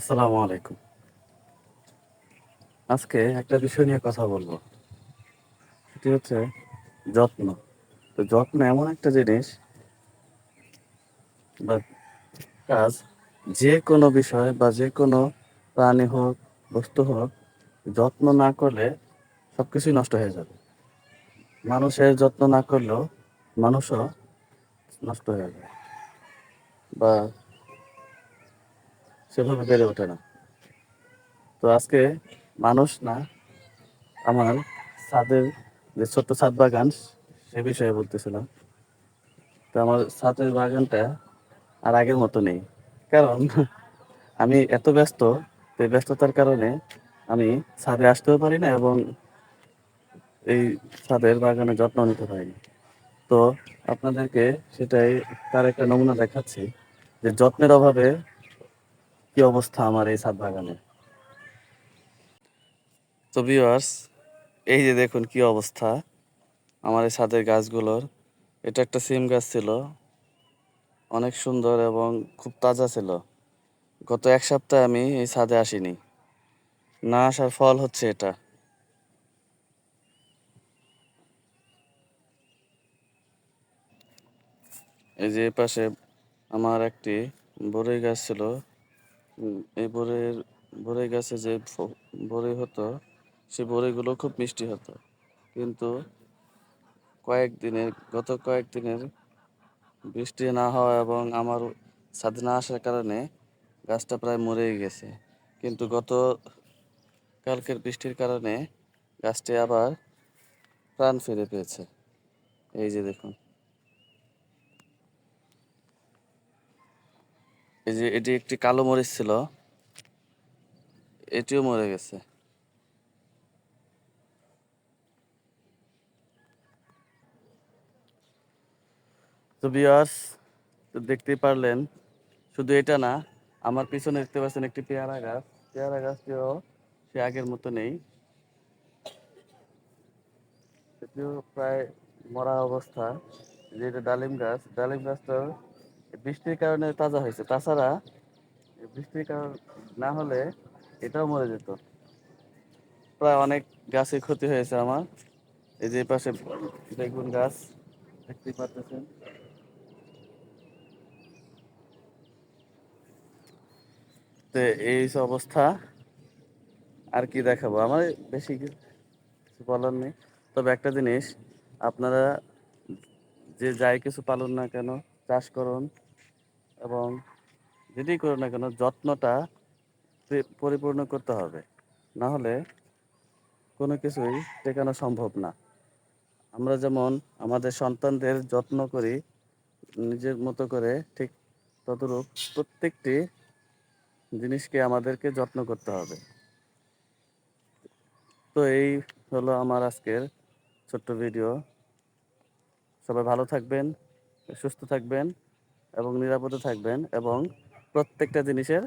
আসসালামু আলাইকুম। আজকে একটা বিষয় নিয়ে কথা বলবো। সেটি হচ্ছে যত্ন। তো যত্ন এমন একটা জিনিস বা কাজ, যে কোনো বিষয় বা যে কোনো প্রাণী হোক, বস্তু হোক, যত্ন না করলে সবকিছুই নষ্ট হয়ে যাবে। মানুষের যত্ন না করলেও মানুষও নষ্ট হয়ে যায় বা সেভাবে বেড়ে ওঠে না। তো আজকে মানুষ না, আমার ছাদের যে ছোট্ট ছাদ বাগান, সে বিষয়ে বলতেছিলাম। তো আমার ছাদের বাগানটা আর আগের মতো নেই। কারণ আমি এত ব্যস্ত, তো এই ব্যস্ততার কারণে আমি ছাদে আসতেও পারি না এবং এই ছাদের বাগানের যত্ন নিতে পারি না। তো আপনাদেরকে সেটাই, তার একটা নমুনা দেখাচ্ছি যে যত্নের অভাবে কি অবস্থা আমার এই ছাদ বাগানে। তো ভিউয়ার্স, এই যে দেখুন কি অবস্থা আমার এই ছাদের গাছগুলোর। এটা একটা সিম গাছ ছিল, অনেক সুন্দর এবং খুব তাজা ছিল। গত এক সপ্তাহ আমি এই ছাদে আসিনি, না আসার ফল হচ্ছে এটা। এই যে এই পাশে আমার একটি বরই গাছ ছিল। এই বরই গাছে যে বরই হতো, সেই বরইগুলো খুব মিষ্টি হতো। কিন্তু গত কয়েকদিনের বৃষ্টি না হওয়া এবং আমার ছাদে না আসার কারণে গাছটা প্রায় মরেই গেছে। কিন্তু গত কালকের বৃষ্টির কারণে গাছটি আবার প্রাণ ফিরে পেয়েছে। এই যে দেখুন, এই যে এটি একটি কালো মরিচ ছিল, এটিও মরে গেছে। তো ভিউয়ার্স, তো দেখতেই পারলেন, শুধু এটা না, আমার পিছনে দেখতে পাচ্ছেন একটি পেয়ারা গাছ। পেয়ারা গাছটিও সে আগের মতো নেই, সেটিও প্রায় মরা অবস্থা। যেটা ডালিম গাছ, ডালিম গাছটা বৃষ্টির কারণে তাজা হয়েছে, তাছাড়া বৃষ্টির কারণ না হলে এটাও মরে যেত। প্রায় অনেক গাছের ক্ষতি হয়েছে আমার। এই যে পাশে বেগুন গাছ দেখতেই পাচ্ছেন। তো এই অবস্থা, আর কি দেখাবো, আমার বেশি কিছু বলার নেই। তবে একটা জিনিস, আপনারা যে যাই কিছু পালন না কেন, চাষ করুন এবং যেটাই করুন না কেন, যত্নটা পরিপূর্ণ করতে হবে, না হলে কোনো কিছুই টেকানো সম্ভব না। আমরা যেমন আমাদের সন্তানদের যত্ন করি নিজের মতো করে, ঠিক ততরূপ প্রত্যেকটি জিনিসকে আমাদেরকে যত্ন করতে হবে। তো এই হলো আমার আজকের ছোট্ট ভিডিও। সবাই ভালো থাকবেন, সুস্থ থাকবেন এবং নিরাপদে থাকবেন এবং প্রত্যেকটা জিনিসের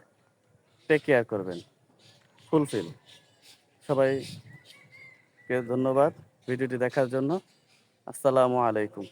টেক কেয়ার করবেন, ফুলফিল। সবাইকে ধন্যবাদ ভিডিওটি দেখার জন্য। আসসালামু আলাইকুম।